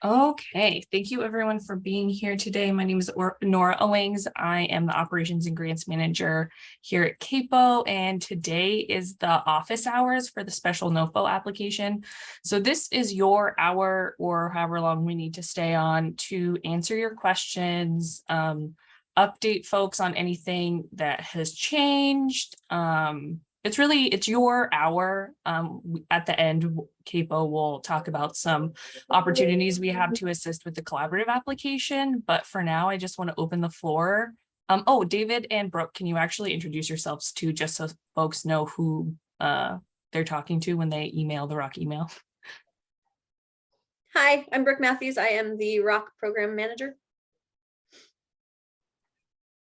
Okay, thank you everyone for being here today. My name is Nora Owings. I am the Operations and Grants Manager here at CAPO, and today is the office hours for the special NOFO application. So this is your hour, or however long we need to stay on, to answer your questions, update folks on anything that has changed. It's your hour. At the end, CAPO will talk about some opportunities we have to assist with the collaborative application. But for now, I just want to open the floor. Oh, David and Brooke, can you actually introduce yourselves too, just so folks know who they're talking to when they email the ROC email? Hi, I'm Brooke Matthews. I am the ROC Program Manager.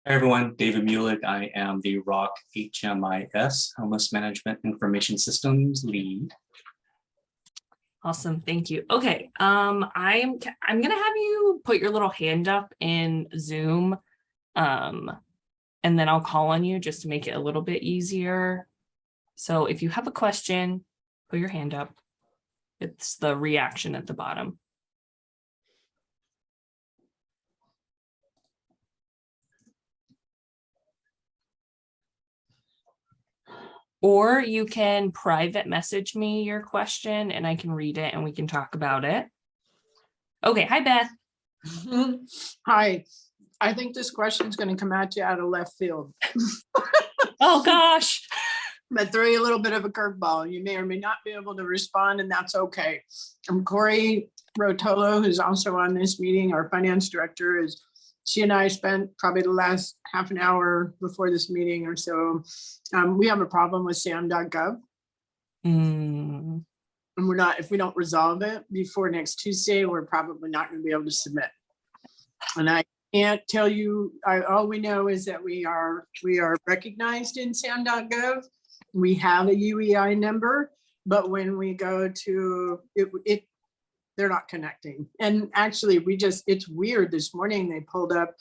Hi everyone, David Mulick. I am the ROC HMIS, Homeless Management Information Systems Lead. Awesome, thank you. Okay, I'm gonna have you put your little hand up in Zoom, and then I'll call on you just to make it a little bit easier. So if you have a question, put your hand up. It's the reaction at the bottom. Or you can private message me your question and I can read it and we can talk about it. Okay, hi Beth. Hi, I think this question is going to come at you out of left field. Oh gosh. But throw you a little bit of a curveball. You may or may not be able to respond, and that's okay. I'm Corey Rotolo, who's also on this meeting. Our finance director she and I spent probably the last half an hour before this meeting or so. We have a problem with sam.gov. And if we don't resolve it before next Tuesday, we're probably not going to be able to submit. And I can't tell you, all we know is that we are recognized in sam.gov. We have a UEI number, but when we go to it, they're not connecting. And actually it's weird. This morning they pulled up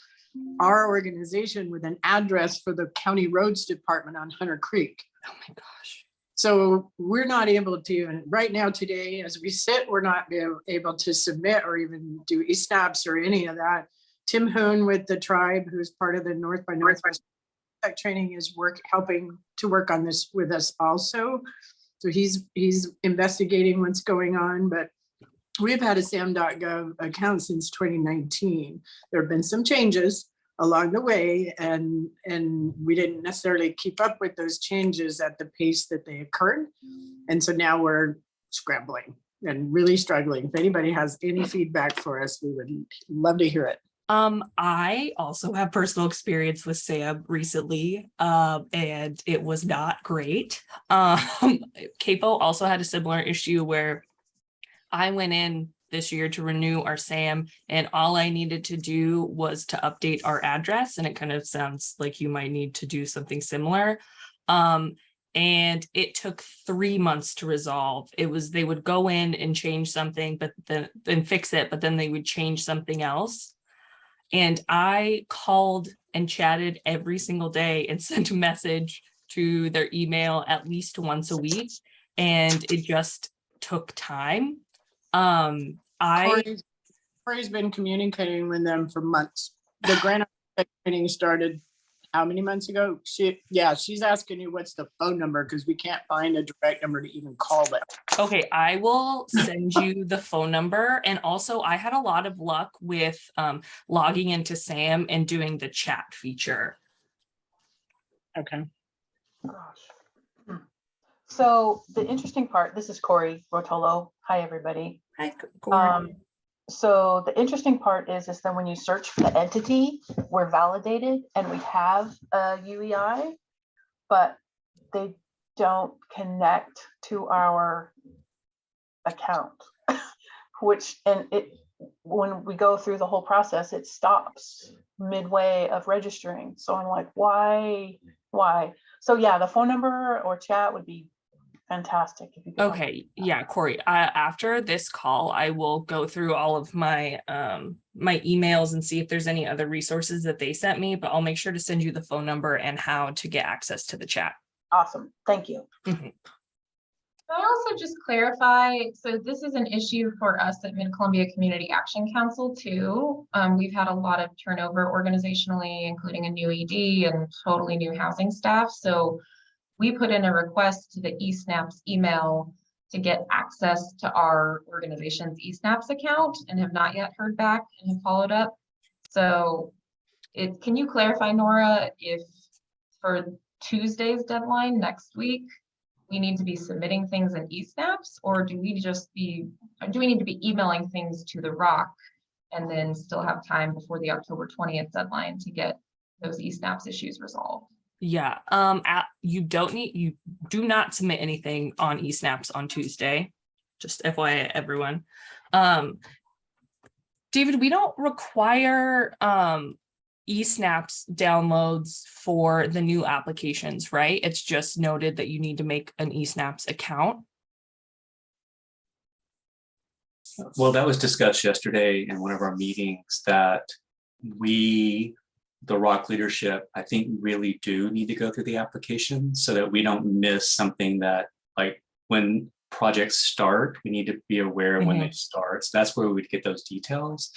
our organization with an address for the county roads department on Hunter Creek. Oh my gosh. So we're not able to even right now today, as we sit, we're not able to submit or even do e-snaps or any of that. Tim Hoon with the tribe, who's part of the North by Northwest Tech training, is helping to work on this with us also. So he's investigating what's going on, but we've had a sam.gov account since 2019. There have been some changes along the way, and we didn't necessarily keep up with those changes at the pace that they occurred. And so now we're scrambling and really struggling. If anybody has any feedback for us, we would love to hear it. I also have personal experience with SAM recently, and it was not great. CAPO also had a similar issue where I went in this year to renew our SAM, and all I needed to do was to update our address, and it kind of sounds like you might need to do something similar. And it took 3 months to resolve. They would go in and change something, but then fix it, but then they would change something else. And I called and chatted every single day and sent a message to their email at least once a week, and it just took time. Corey's been communicating with them for months. The grant training started how many months ago? She's asking you what's the phone number, because we can't find a direct number to even call them. Okay, I will send you the phone number. And also I had a lot of luck with logging into SAM and doing the chat feature. Okay. Gosh. So the interesting part, this is Corey Rotolo. Hi, everybody. Hi, Corey. So the interesting part is that when you search for the entity, we're validated and we have a UEI, but they don't connect to our account, when we go through the whole process, it stops midway of registering. So I'm like, why? So yeah, the phone number or chat would be fantastic if you could. Okay, yeah, Corey, after this call, I will go through all of my my emails and see if there's any other resources that they sent me, but I'll make sure to send you the phone number and how to get access to the chat. Awesome, thank you. I also just clarify, so this is an issue for us at Mid-Columbia Community Action Council too. We've had a lot of turnover organizationally, including a new ED and totally new housing staff. So we put in a request to the eSnaps email to get access to our organization's eSnaps account and have not yet heard back and have followed up. So can you clarify, Nora, if for Tuesday's deadline next week, we need to be submitting things in eSnaps, or do we need to be emailing things to the ROC and then still have time before the October 20th deadline to get those eSnaps issues resolved? Yeah, you do not submit anything on eSnaps on Tuesday, just FYI everyone. David, we don't require eSnaps downloads for the new applications, right? It's just noted that you need to make an eSnaps account. Well, that was discussed yesterday in one of our meetings that the ROC leadership, I think, really do need to go through the application so that we don't miss something that, like, when projects start, we need to be aware of when they start. So that's where we'd get those details.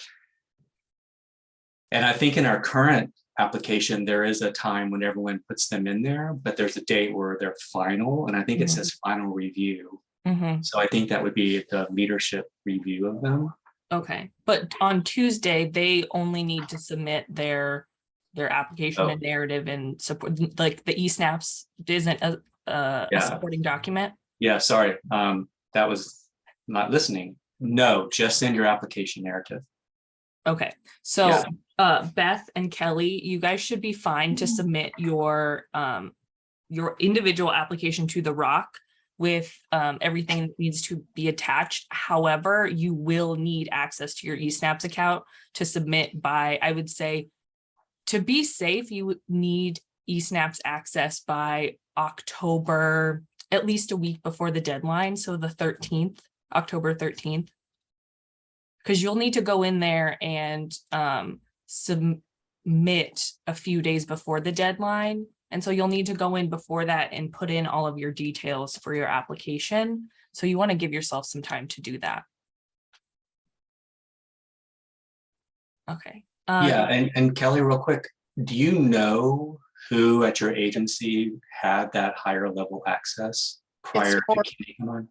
And I think in our current application, there is a time when everyone puts them in there, but there's a date where they're final. And I think it says final review. So I think that would be the leadership review of them. Okay, but on Tuesday, they only need to submit their application and narrative and support, like the eSnaps isn't a supporting document. Yeah, sorry, that was not listening. No, just send your application narrative. Okay, so Beth and Kelly, you guys should be fine to submit your individual application to the ROC with everything that needs to be attached. However, you will need access to your eSnaps account to submit by, I would say, to be safe, you would need eSnaps access by October, at least a week before the deadline. So the 13th, October 13th. Because you'll need to go in there and submit a few days before the deadline. And so you'll need to go in before that and put in all of your details for your application. So you want to give yourself some time to do that. Okay. And Kelly, real quick, do you know who at your agency had that higher level access prior to kicking on?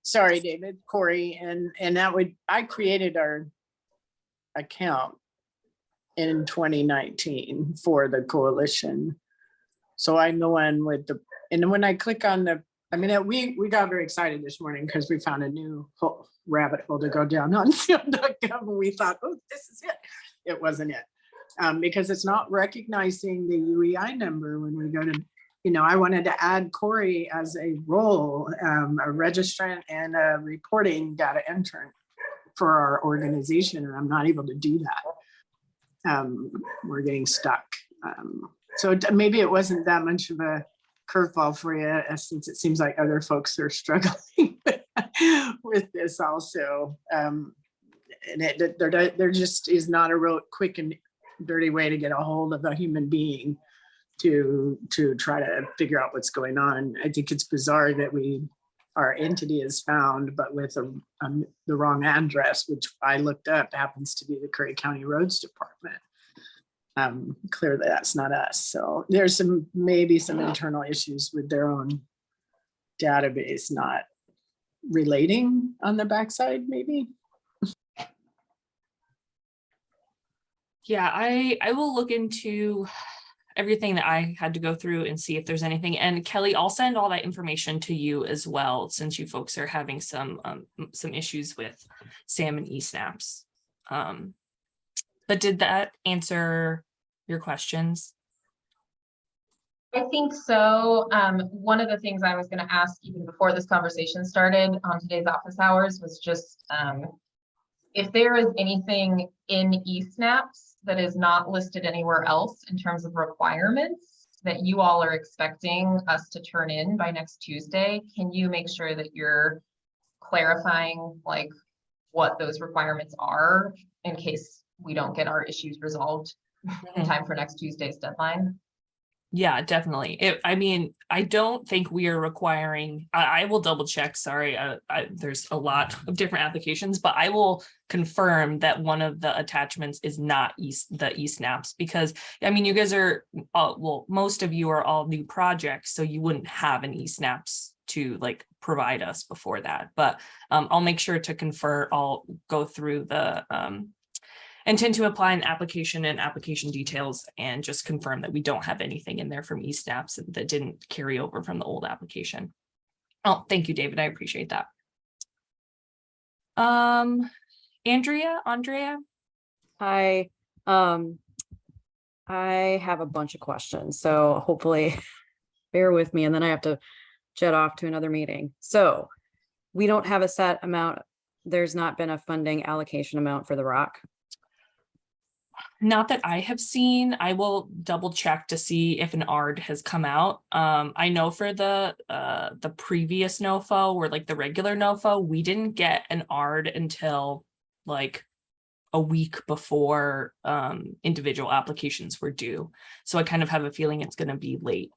Sorry, David, Corey, and I created our account in 2019 for the coalition. So I'm the one with and when I click on we got very excited this morning because we found a new rabbit hole to go down on seal.gov, and we thought, oh, this is it. It wasn't it, because it's not recognizing the UEI number when we go to, I wanted to add Corey as a role, a registrant and a reporting data intern for our organization, and I'm not able to do that. We're getting stuck. So maybe it wasn't that much of a curveball for you, since it seems like other folks are struggling with this also. And there just is not a real quick and dirty way to get a hold of a human being to try to figure out what's going on. I think it's bizarre that our entity is found, but with the wrong address, which I looked up happens to be the Curry County Roads Department. Clearly that's not us. So there's maybe some internal issues with their own database not relating on the backside, maybe. Yeah, I will look into everything that I had to go through and see if there's anything. And Kelly, I'll send all that information to you as well, since you folks are having some issues with SAM and eSnaps. But did that answer your questions? I think so. One of the things I was going to ask even before this conversation started on today's office hours was just if there is anything in eSnaps that is not listed anywhere else in terms of requirements that you all are expecting us to turn in by next Tuesday, can you make sure that you're clarifying like what those requirements are in case we don't get our issues resolved in time for next Tuesday's deadline? Yeah, definitely. I mean, I don't think we are requiring, I will double check, sorry, there's a lot of different applications, but I will confirm that one of the attachments is not the eSnaps, because, I mean, you guys are, well, most of you are all new projects, so you wouldn't have an eSnaps to like provide us before that, but I'll make sure to confer, I'll go through the intent to apply an application and application details and just confirm that we don't have anything in there from eSnaps that didn't carry over from the old application. Oh, thank you, David. I appreciate that. Andrea. Hi, I have a bunch of questions, so hopefully bear with me, and then I have to jet off to another meeting. So we don't have a set amount. There's not been a funding allocation amount for the rock. Not that I have seen. I will double check to see if an ARD has come out. I know for the previous NOFO, or like the regular NOFO, we didn't get an ARD until like a week before individual applications were due. So I kind of have a feeling it's going to be late.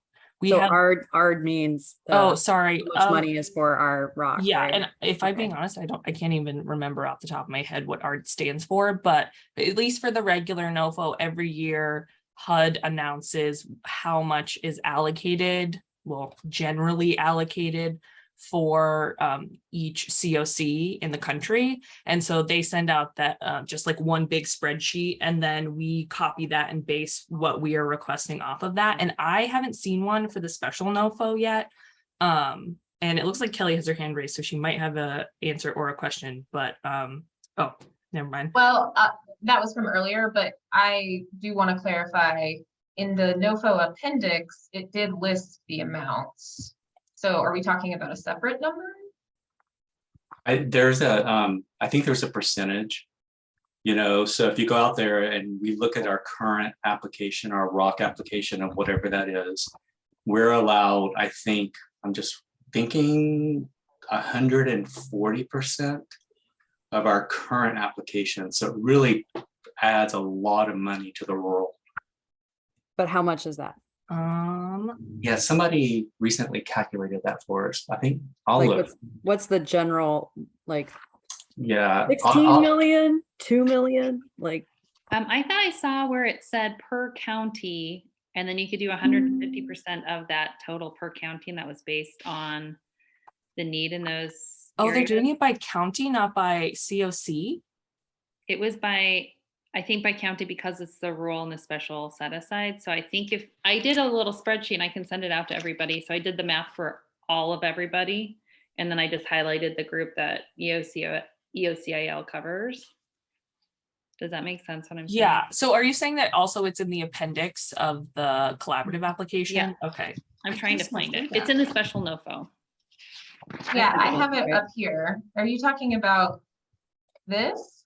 So ARD means oh, sorry, how much money is for our rock. yeah, right? and if I'm being honest, I can't even remember off the top of my head what ARD stands for, but at least for the regular NOFO, every year HUD announces how much is allocated, well, generally allocated for each COC in the country. And so they send out that just like one big spreadsheet, and then we copy that and base what we are requesting off of that. And I haven't seen one for the special NOFO yet. And it looks like Kelly has her hand raised, so she might have an answer or a question, but oh, never mind. Well, that was from earlier, but I do want to clarify, in the NOFO appendix, it did list the amounts. So are we talking about a separate number? I think there's a percentage, so if you go out there and we look at our current application, our rock application of whatever that is, we're allowed, I think, I'm just thinking 140% of our current application. So it really adds a lot of money to the rural. But how much is that? Yeah, somebody recently calculated that for us. I think I'll Like, look. what's the general, like, Yeah, 16 million, 2 million? Like, I thought I saw where it said per county, and then you could do 150% of that total per county, and that was based on the need in those. Oh, they're areas. doing it by county, not by COC? It was by, I think by county, because it's the rural and the special set aside. So I think if I did a little spreadsheet and I can send it out to everybody. So I did the math for all of everybody. And then I just highlighted the group that EOCIL covers. Does that make sense what I'm saying? Yeah. So are you saying that also it's in the appendix of the collaborative application? Yeah. Okay. I'm trying to just went find through it. It's that. in the special NOFO. Yeah, I have it up here. Are you talking about this?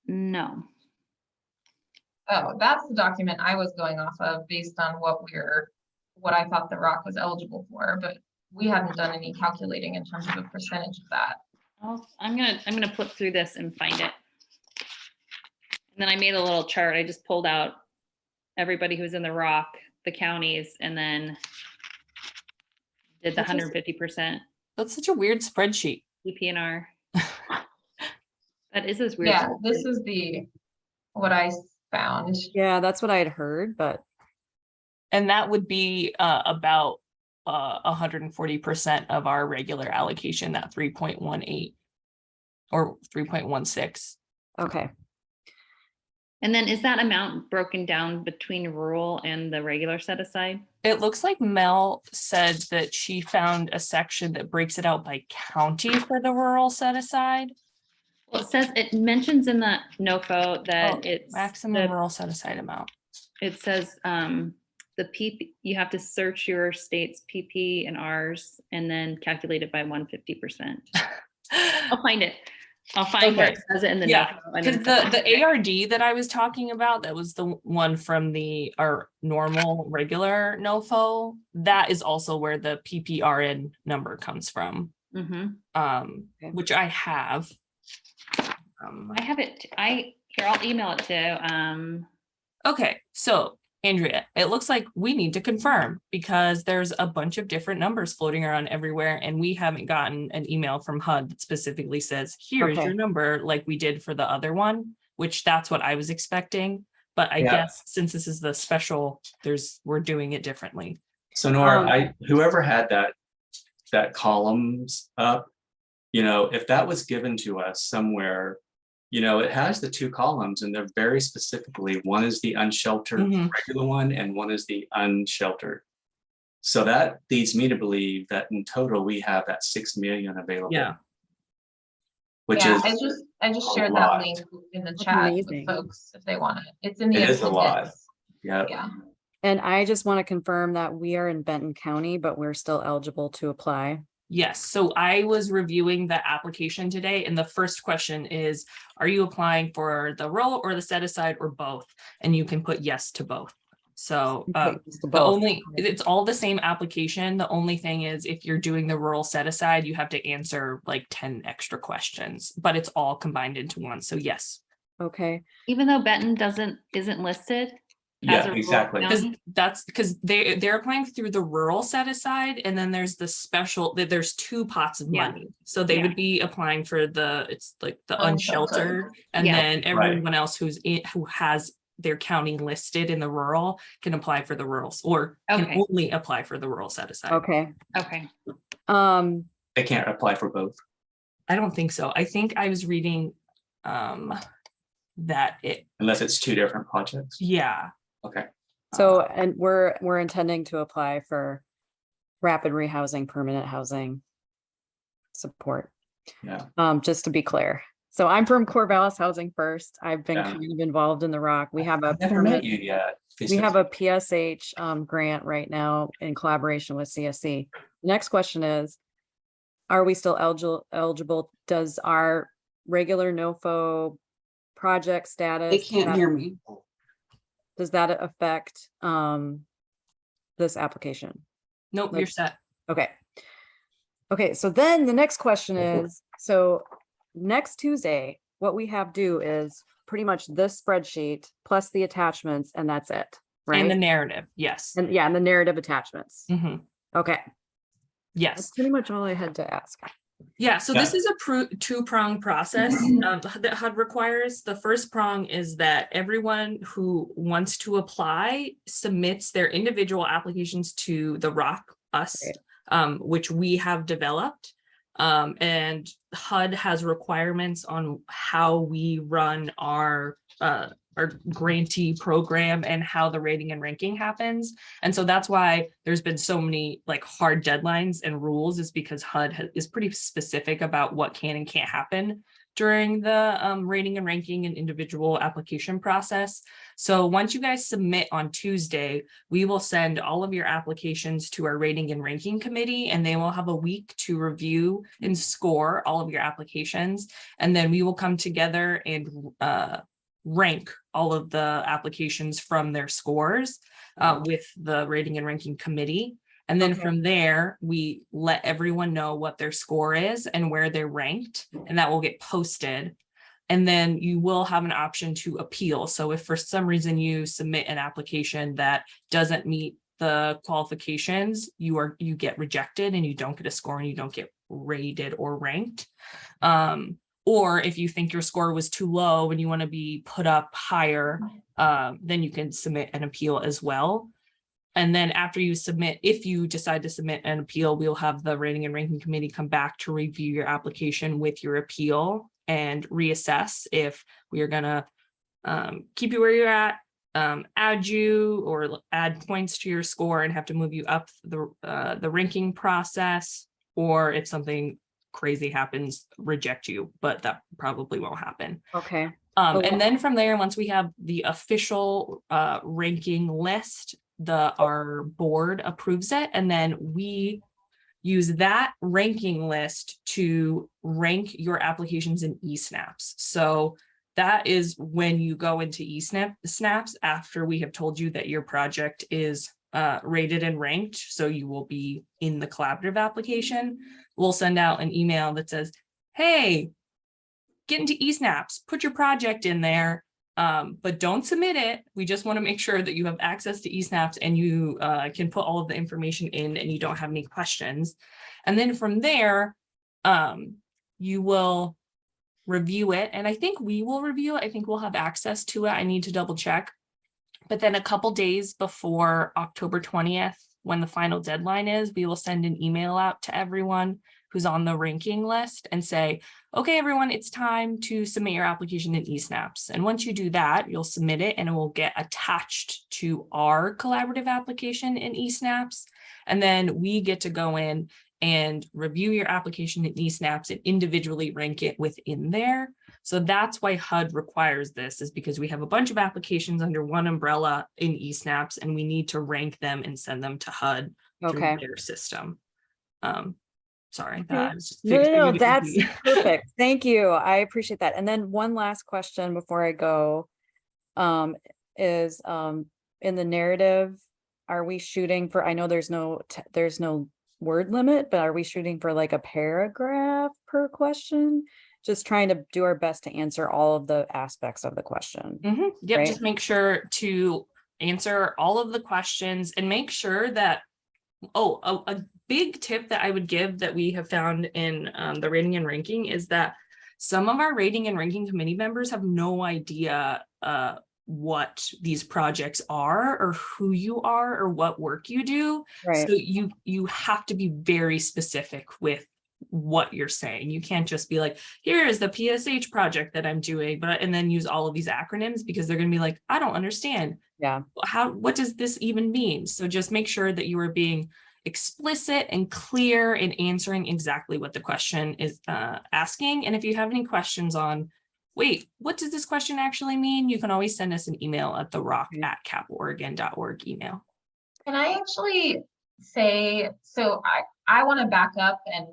No. Oh, that's the document I was going off of based on what I thought the rock was eligible for, but we haven't done any calculating in terms of a percentage of that. I'm gonna flip through this and find it. And then I made a little chart. I just pulled out everybody who's in the rock, the counties, and then did the 150% That's such a weird spreadsheet. PPNR. That is this weird. Yeah, this is what I found. yeah, that's what I had heard, but And that would be about 140% of our regular allocation, that 3.18 or 3.16. okay. And then is that amount broken down between rural and the regular set aside? It looks like Mel said that she found a section that breaks it out by county for the rural set aside. Well, it mentions in the NOFO that it's maximum rural set aside amount. It says the PP, you have to search your state's PP and Rs and then calculate it by 150%. I'll find it. I'll find where it says it in the Yeah, NOFO. because the ARD that I was talking about, that was the one from our normal regular NOFO. That is also where the PPRN number comes from. Mm-hmm. Okay. Which I have. I have it, here, I'll email it to, Okay, so Andrea, it looks like we need to confirm because there's a bunch of different numbers floating around everywhere and we haven't gotten an email from HUD that specifically says, here's Okay. your number like we did for the other one, which that's what I was expecting. But I Yeah. guess since this is the special, we're doing it differently. So Nora, Um, whoever had that columns up, if that was given to us somewhere, it has the two columns and they're very specifically, one is the unsheltered Mhm. regular one and one is the unsheltered. So that leads me to believe that in total, we have that 6 million available. Yeah. Which Yeah, is, I just a shared lot. that link in the That's chat amazing. with folks if they want it. It's in the It is a lot. appendix. yeah, Yeah. And I just want to confirm that we are in Benton County, but we're still eligible to apply. Yes, so I was reviewing the application today and the first question is, are you applying for the rural or the set aside or both? And you can put yes to both. So Okay, it's the the both. only, it's all the same application. The only thing is if you're doing the rural set aside, you have to answer like 10 extra questions, but it's all combined into one. So yes. Okay, even though Benton isn't listed. as a yeah, rural exactly. Because county? that's because they're applying through the rural set aside and then there's the special, there's two pots of Yeah. money. So they Yeah. would be applying for it's like the Unsheltered. unsheltered. And Yeah. then everyone else who has their county listed in the rural can apply for the rurals or can Okay. only apply for the rural set aside. okay. Okay, They can't apply for both. I don't think so. I think I was reading that Unless it's two different projects. yeah. Okay. So, and we're intending to apply for rapid rehousing, permanent housing support. Yeah. Just to be clear. So I'm from Corvallis Housing First. I've been Yeah. kind of involved in the ROC. We have a I've never met permanent, you yet. we have a PSH grant right now in collaboration with CSC. Next question is, are we still eligible? Does our regular NOFO project status? They can't hear me. Does that affect this application? Nope, Like- you're set. Okay. Okay, so then the next question is, so next Tuesday, what we have due is pretty much this spreadsheet plus the attachments, and that's it, right? And the narrative, yes. And yeah, and the narrative attachments. Mhm. Okay, that's Yes. pretty much all I had to ask. Yeah, so this Yeah. is a two-prong process that HUD requires. The first prong is that everyone who wants to apply submits their individual applications to the ROC, us, which we have developed. And HUD has requirements on how we run our grantee program and how the rating and ranking happens. And so that's why there's been so many like hard deadlines and rules, is because HUD is pretty specific about what can and can't happen during the rating and ranking and individual application process. So once you guys submit on Tuesday, we will send all of your applications to our rating and ranking committee, and they will have a week to review and score all of your applications. And then we will come together and rank all of the applications from their scores with the rating and ranking committee. And then Okay. from there, we let everyone know what their score is and where they're ranked, and that will get posted. And then you will have an option to appeal. So if for some reason you submit an application that doesn't meet the qualifications, you get rejected and you don't get a score and you don't get rated or ranked. Or if you think your score was too low and you want to be put up higher, then you can submit an appeal as well. And then after you submit, if you decide to submit an appeal, we'll have the rating and ranking committee come back to review your application with your appeal and reassess if we are gonna keep you where you're at, add you or add points to your score and have to move you up the ranking process, or if something crazy happens, reject you, but that probably won't happen. Okay, And then from there, once we have the official ranking list, our board approves it, and then we use that ranking list to rank your applications in eSnaps. So that is when you go into eSnaps after we have told you that your project is rated and ranked, so you will be in the collaborative application. We'll send out an email that says, hey, get into eSnaps, put your project in there, but don't submit it. We just want to make sure that you have access to eSnaps and you can put all of the information in and you don't have any questions. And then from there, you will review it. And I think we will review it. I think we'll have access to it. I need to double check. But then a couple days before October 20th, when the final deadline is, we will send an email out to everyone who's on the ranking list and say, okay, everyone, it's time to submit your application in eSnaps. And once you do that, you'll submit it and it will get attached to our collaborative application in eSnaps. And then we get to go in and review your application in eSnaps and individually rank it within there. So that's why HUD requires this, is because we have a bunch of applications under one umbrella in eSnaps and we need to rank them and send them to HUD through Okay. their system. Sorry, Okay. that was just No, figured it would that's be- perfect. Thank you. I appreciate that. And then one last question before I go, is in the narrative, are we shooting for, I know there's no word limit, but are we shooting for like a paragraph per question? Just trying to do our best to answer all of the aspects of the question. Mhm. Yep, Right. just make sure to answer all of the questions and make sure that, a big tip that I would give that we have found in the rating and ranking is that some of our rating and ranking committee members have no idea what these projects are or who you are or what work you do. Right. So you have to be very specific with what you're saying. You can't just be like, here is the PSH project that I'm doing, and then use all of these acronyms, because they're going to be like, I don't understand. Yeah. What does this even mean? So just make sure that you are being explicit and clear in answering exactly what the question is asking. And if you have any questions on, wait, what does this question actually mean? You can always send us an email at therock@caporegon.org email. Can I actually say, so I want to back up and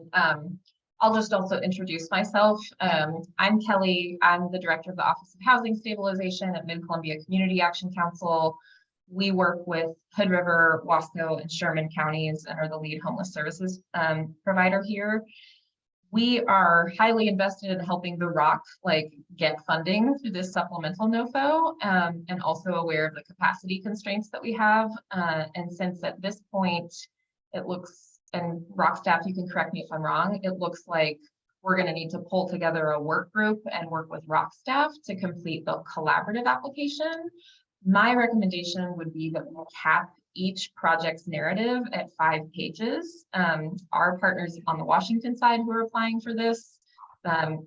I'll just also introduce myself. I'm Kelly. I'm the director of the Office of Housing Stabilization at Mid-Columbia Community Action Council. We work with Hood River, Wasco, and Sherman counties and are the lead homeless services provider here. We are highly invested in helping the ROC get funding through this supplemental NOFO, and also aware of the capacity constraints that we have. And since at this point, it looks, and ROC staff, you can correct me if I'm wrong, it looks like we're going to need to pull together a work group and work with ROC staff to complete the collaborative application. My recommendation would be that we cap each project's narrative at 5 pages. Our partners on the Washington side who are applying for this,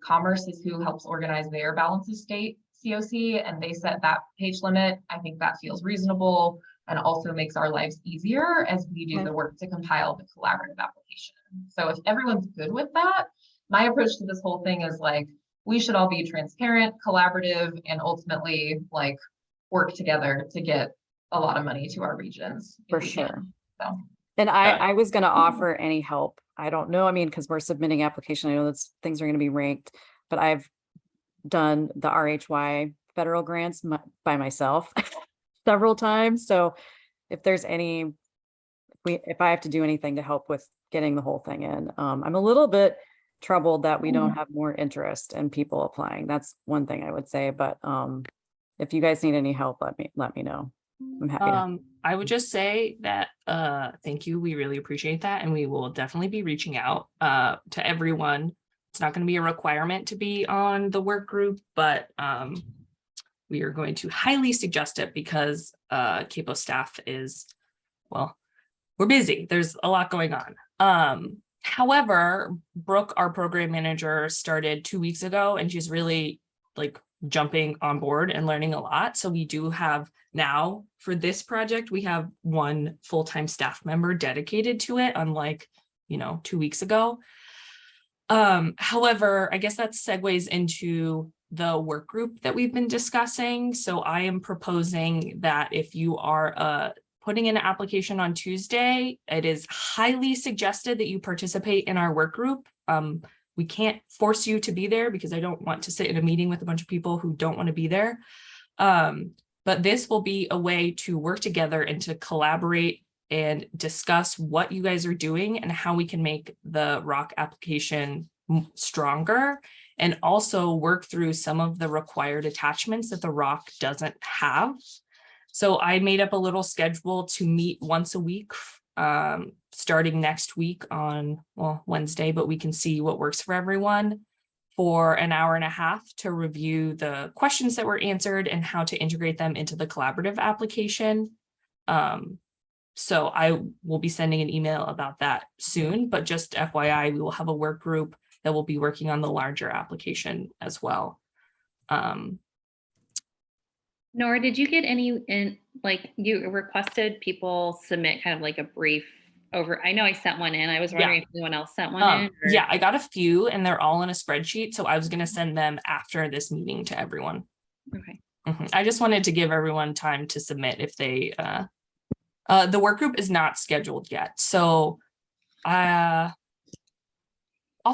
Commerce is who helps organize their Balances State COC, and they set that page limit. I think that feels reasonable and also makes our lives easier as we do the work to compile the collaborative application. So if everyone's good with that, my approach to this whole thing is we should all be transparent, collaborative, and ultimately work together to get a lot of money to our regions. For sure. So. And I was going to offer any help. I don't know. I mean, because we're submitting application, I know that things are going to be ranked, but I've done the RHY federal grants by myself several times. So if there's if I have to do anything to help with getting the whole thing in, I'm a little bit troubled that we don't have more interest in people applying. That's one thing I would say, but if you guys need any help, let me know. I'm happy to. I would just say that thank you. We really appreciate that. And we will definitely be reaching out to everyone. It's not going to be a requirement to be on the work group, but we are going to highly suggest it because CAPO staff is, well, we're busy. There's a lot going on. However, Brooke, our program manager, started 2 weeks ago, and she's really jumping on board and learning a lot. So we do have now, for this project, we have 1 full-time staff member dedicated to it, unlike 2 weeks ago. However, I guess that segues into the work group that we've been discussing. So I am proposing that if you are putting in an application on Tuesday, it is highly suggested that you participate in our work group. We can't force you to be there because I don't want to sit in a meeting with a bunch of people who don't want to be there. But this will be a way to work together and to collaborate and discuss what you guys are doing and how we can make the ROC application stronger and also work through some of the required attachments that the ROC doesn't have. So I made up a little schedule to meet once a week, starting next week on, well, Wednesday, but we can see what works for everyone, for an hour and a half to review the questions that were answered and how to integrate them into the collaborative application. So I will be sending an email about that soon, but just FYI, we will have a work group that will be working on the larger application as well. Nora, did you get any like you requested people submit kind of like a brief over? I know I sent one in. I was wondering if anyone else sent one in. Or... Yeah, I got a few and they're all in a spreadsheet. So I was going to send them after this meeting to everyone. Okay. I just wanted to give everyone time to submit if they, the work group is not scheduled yet. So I'll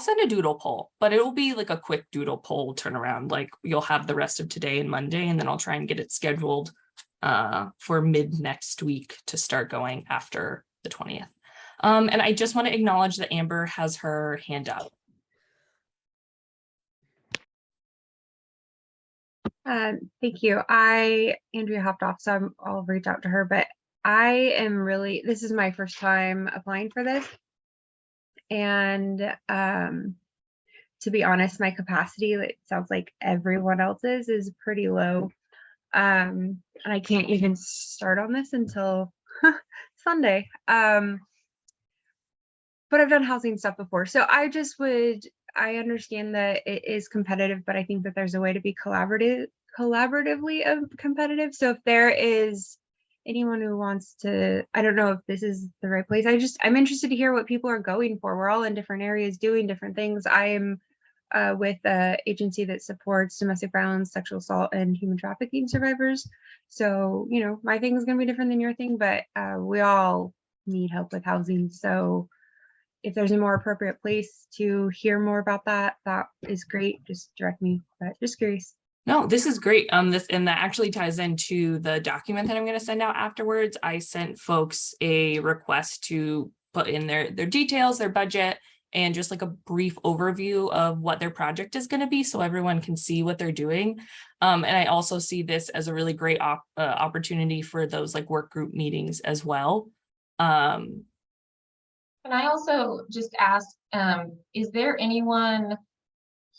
send a doodle poll, but it will be like a quick doodle poll turnaround. Like you'll have the rest of today and Monday, and then I'll try and get it scheduled for mid next week to start going after the 20th. And I just want to acknowledge that Amber has her hand up. Thank you. Andrea hopped off, so I'll reach out to her, but this is my first time applying for this. And to be honest, my capacity, it sounds like everyone else's, is pretty low. And I can't even start on this until Sunday. But I've done housing stuff before. So I understand that it is competitive, but I think that there's a way to be collaboratively competitive. So if there is anyone who wants to, I don't know if this is the right place. I'm interested to hear what people are going for. We're all in different areas doing different things. I am with an agency that supports domestic violence, sexual assault, and human trafficking survivors. So, you know, my thing is going to be different than your thing, but we all need help with housing. So if there's a more appropriate place to hear more about that, that is great. Just direct me, but just curious. No, this is great. And that actually ties into the document that I'm going to send out afterwards. I sent folks a request to put in their details, their budget, and just like a brief overview of what their project is going to be, so everyone can see what they're doing. And I also see this as a really great opportunity for those like work group meetings as well. Can I also just ask, is there anyone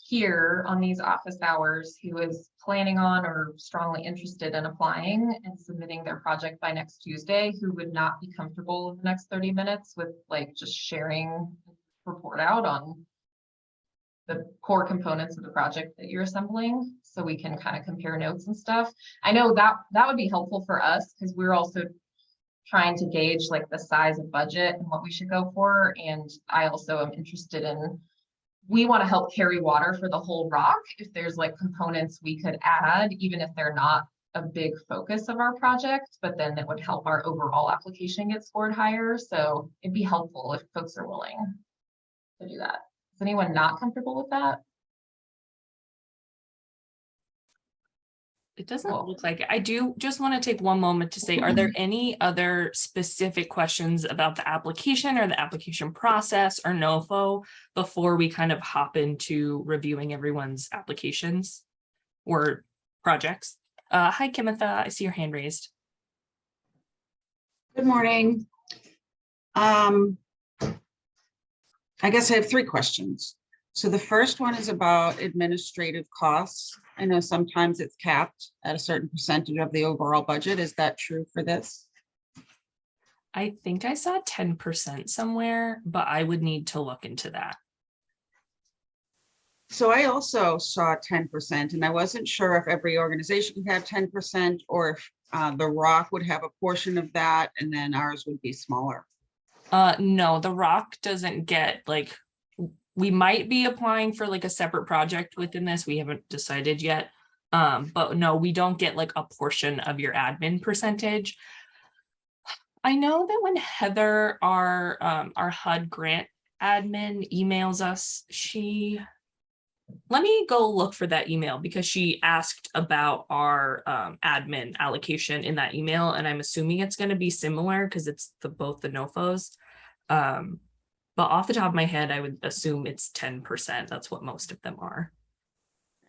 here on these office hours who is planning on or strongly interested in applying and submitting their project by next Tuesday who would not be comfortable in the next 30 minutes with like just sharing report out on the core components of the project that you're assembling, so we can kind of compare notes and stuff? I know that would be helpful for us because we're also trying to gauge like the size of budget and what we should go for. And I also am interested in, we want to help carry water for the whole ROC. If there's like components we could add, even if they're not a big focus of our project, but then that would help our overall application get scored higher. So it'd be helpful if folks are willing to do that. Is anyone not comfortable with that? It doesn't look like it. I do just want to take one moment to say, are there any other specific questions about the application or the application process or NOFO before we kind of hop into reviewing everyone's applications or projects? Hi, Kimitha, I see your hand raised. Good morning. I guess I have 3 questions. So the first one is about administrative costs. I know sometimes it's capped at a certain percentage of the overall budget. Is that true for this? I think I saw 10% somewhere, but I would need to look into that. So I also saw 10%, and I wasn't sure if every organization could have 10% or if the ROC would have a portion of that and then ours would be smaller. No, the ROC doesn't get like, we might be applying for like a separate project within this. We haven't decided yet. But no, we don't get like a portion of your admin percentage. I know that when Heather, our HUD grant admin, emails us, let me go look for that email because she asked about our admin allocation in that email, and I'm assuming it's going to be similar because it's both the NOFOs. But off the top of my head, I would assume it's 10%. That's what most of them are.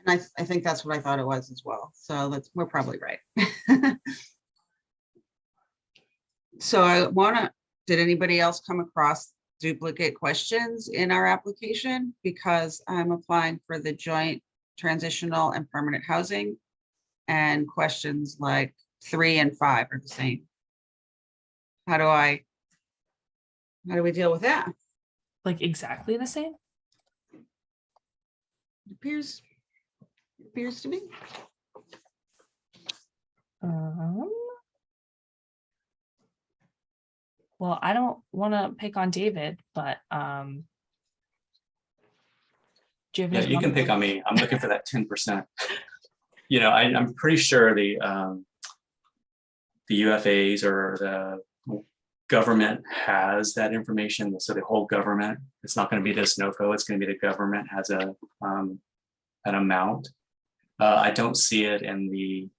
And I think that's what I thought it was as well. So we're probably right. So I wanna, did anybody else come across duplicate questions in our application? Because I'm applying for the joint transitional and permanent housing. And questions like 3 and 5 are the same. How do we deal with that? Like exactly the same? It appears to be. Well, I don't want to pick on David, but do you have Yeah, any you can pick on me. I'm looking for that 10%. You know, I'm pretty sure the UFAs or the government has that information. So the whole government, it's not going to be this NOFO, it's going to be the government has a an amount. I don't see it in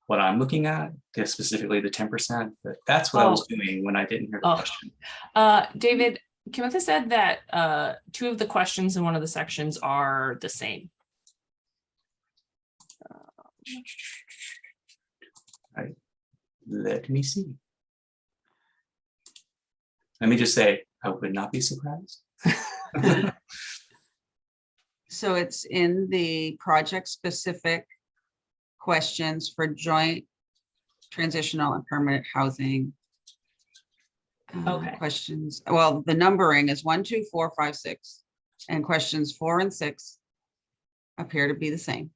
what I'm looking at, specifically the 10%, but that's what I was doing when I didn't hear the question. David, Kimitha said that 2 of the questions in one of the sections are the same. All right. Let me see. Let me just say, I would not be surprised. So it's in the project specific questions for joint transitional and permanent housing. Okay. Questions. Well, the numbering is 1, 2, 4, 5, 6, and questions 4 and 6 appear to be the same.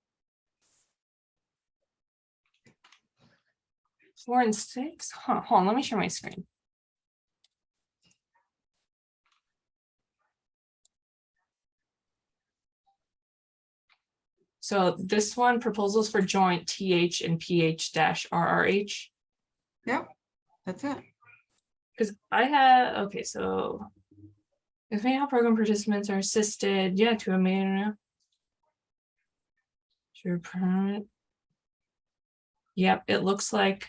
4 and 6? Huh, hold on, let me share my screen. So this one, proposals for joint TH and PH-RRH. Yep, that's it. Because I had, okay, so if any program participants are assisted, yeah, to a manner. Sure, permanent. Yep, it looks like.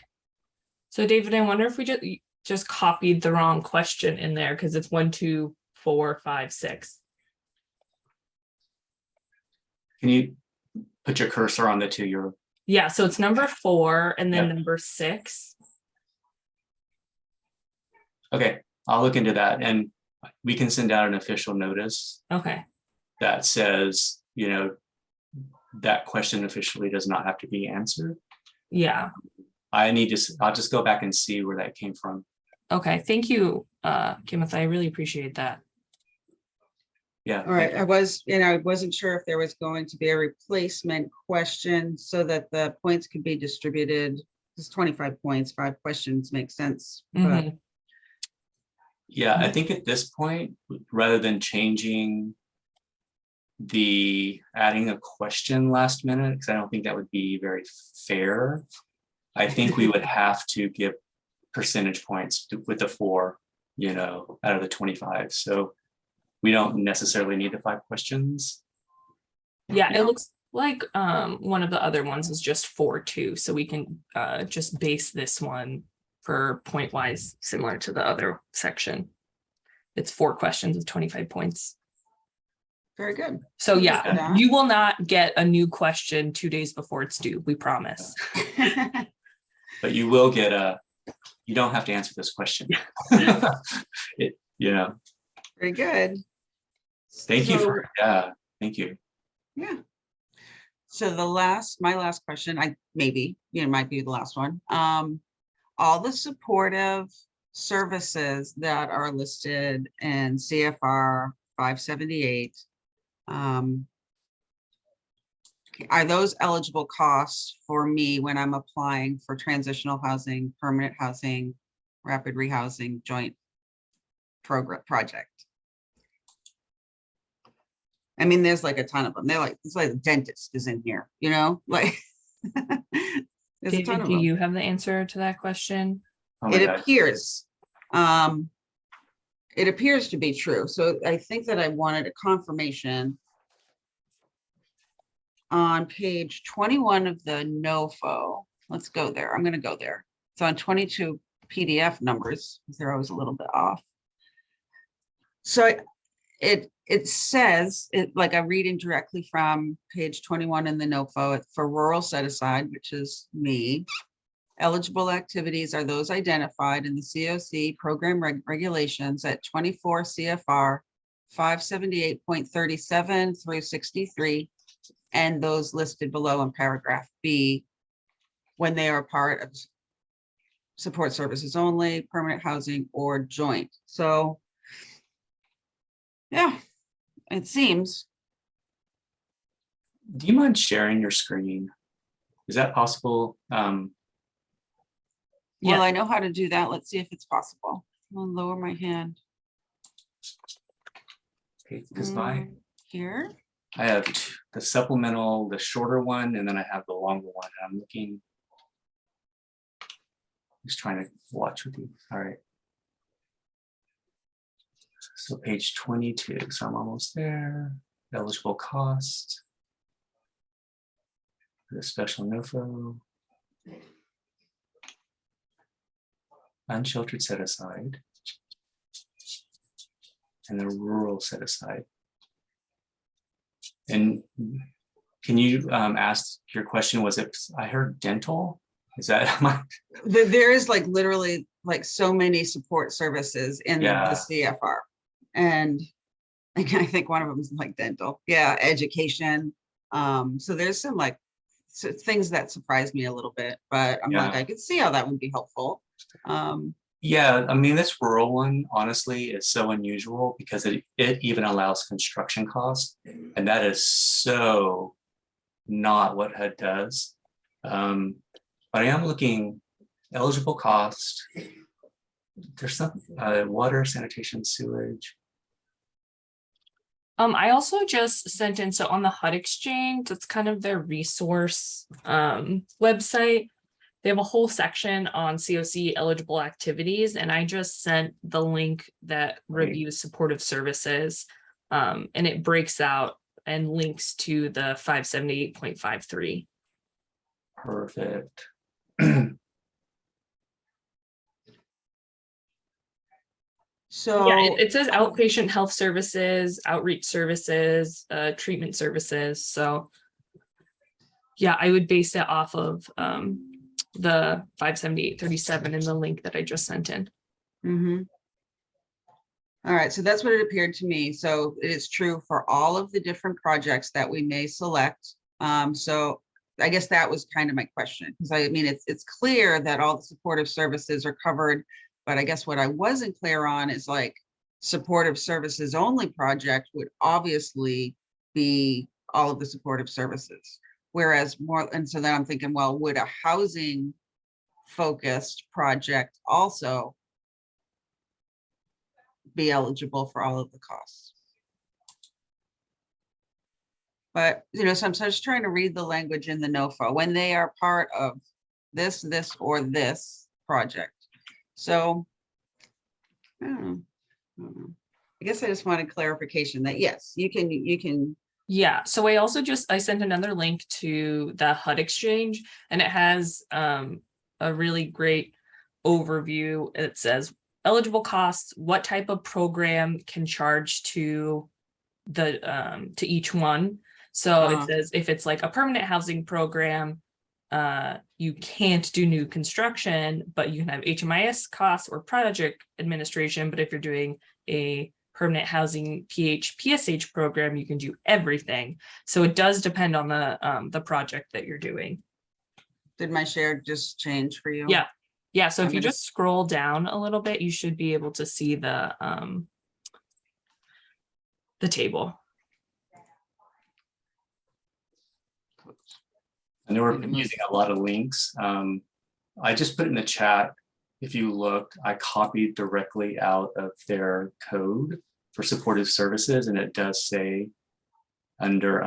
So David, I wonder if we just copied the wrong question in there because it's 1, 2, 4, 5, 6. Can you put your cursor on the 2 you're? Yeah, so it's number 4 and then Yep. number 6. Okay, I'll look into that and we can send out an official notice Okay. that says, you know, that question officially does not have to be answered. Yeah. I'll just go back and see where that came from. Okay. Thank you, Kimitha. I really appreciate that. Yeah. All right, I wasn't sure if there was going to be a replacement question so that the points could be distributed. It's 25 points, 5 questions makes sense, but Mhm. Yeah, I think at this point, rather than changing adding a question last minute, because I don't think that would be very fair. I think we would have to give percentage points with the 4, you know, out of the 25. So we don't necessarily need the 5 questions. Yeah, it looks like one of the other ones is just 4 too. So we can just base this one for point wise, similar to the other section. It's 4 questions of 25 points. very good. So Thank you for yeah, that. you will not get a new question 2 days before it's due. We promise. But you will get you don't have to answer this question. You know, Very good. thank you So- for, thank you. Yeah. So my last question, it might be the last one. All the supportive services that are listed in CFR 578, are those eligible costs for me when I'm applying for transitional housing, permanent housing, rapid rehousing, joint project? I mean, there's like a ton of them. It's like a dentist is in here, you know, like. There's a ton David, of do them. you have the answer to that question? Oh my It God. appears. It appears to be true. So I think that I wanted a confirmation on page 21 of the NOFO. Let's go there. I'm going to go there. It's on 22 PDF numbers. They're always a little bit off. So it says, like I'm reading directly from page 21 in the NOFO for rural set aside, which is me. Eligible activities are those identified in the COC program regulations at 24 CFR 578.37 through 63, and those listed below in paragraph B when they are part of support services only, permanent housing, or joint. So yeah, it seems. Do you mind sharing your screen? Is that possible? Well, Yeah. I know how to do that. Let's see if it's possible. I'll lower my hand. Okay, because my Here. I have the supplemental, the shorter one, and then I have the longer one. And I'm looking, just trying to watch with you. All right. So page 22, so I'm almost there. Eligible cost. The special NOFO. Unsheltered set aside. And the rural set aside. And can you ask your question? Was it, I heard dental? Is that my? There is like literally like so many support services in the CFR. And I think one of them is like dental. Yeah, education. So there's some like things that surprised me a little bit, but I'm like, I could see how that would be helpful. Yeah, I mean, this rural one, honestly, is so unusual because it even allows construction costs. And that is so not what HUD does. But I am looking eligible cost. There's some water, sanitation, sewage. I also just sent in, so on the HUD Exchange, it's kind of their resource website. They have a whole section on COC eligible activities, and I just sent the link that reviews supportive services, and it breaks out and links to the 578.53. Perfect. So yeah, it says outpatient health services, outreach services, treatment services. So yeah, I would base it off of the 578.37 in the link that I just sent in. All right, so that's what it appeared to me. So it is true for all of the different projects that we may select. So I guess that was kind of my question, because I mean, it's clear that all the supportive services are covered, but I guess what I wasn't clear on is like supportive services only project would obviously be all of the supportive services. Whereas more, and so then I'm thinking, well, would a housing focused project also be eligible for all of the costs? But, you know, so I'm just trying to read the language in the NOFO when they are part of this, or this project. So, I don't know. I guess I just wanted clarification that yes, you can. Yeah, so I sent another link to the HUD Exchange, and it has a really great overview. It says eligible costs, what type of program can charge to the to each one. So it says if it's like a permanent housing program, you can't do new construction, but you can have HMIS costs or project administration. But if you're doing a permanent housing PSH program, you can do everything. So it does depend on the project that you're doing. Did my share just change for you? Yeah. Yeah. So if you just scroll down a little bit, you should be able to see the table. I know we're using a lot of links. I just put in the chat, if you look, I copied directly out of their code for supportive services, and it does say under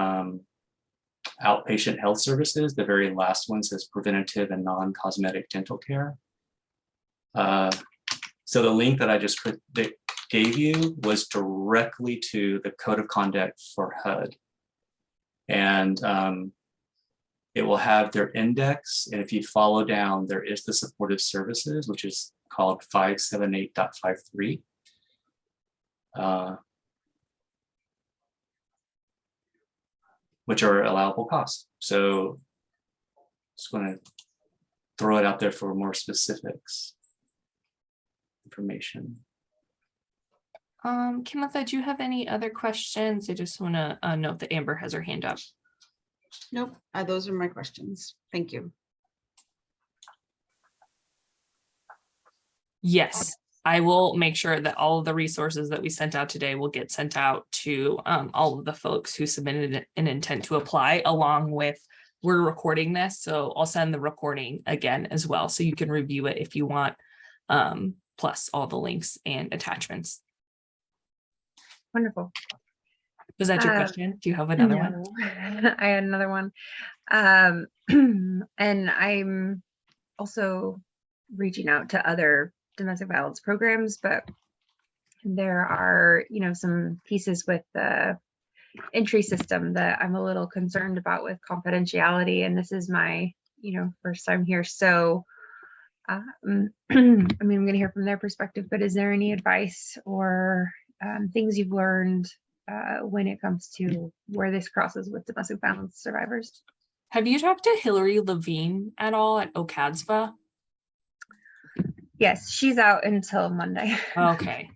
outpatient health services, the very last one says preventative and non-cosmetic dental care. So the link that I just gave you was directly to the code of conduct for HUD. And it will have their index, and if you follow down, there is the supportive services, which is called 578.53. which are allowable costs. So just want to throw it out there for more specifics information. Kimitha, do you have any other questions? I just want to note that Amber has her hand up. Nope, those are my questions. Thank you. Yes, I will make sure that all of the resources that we sent out today will get sent out to all of the folks who submitted an intent to apply, along with, we're recording this, so I'll send the recording again as well, so you can review it if you want, plus all the links and attachments. Wonderful. Was that your question? Do you have another one? No. I had another one. And I'm also reaching out to other domestic violence programs, but there are, some pieces with the entry system that I'm a little concerned about with confidentiality. And this is my, first time here. So, I'm going to hear from their perspective, but is there any advice or things you've learned when it comes to where this crosses with domestic violence survivors? Have you talked to Hillary Levine at all at OCADSVA? Yes, she's out until Monday. Okay.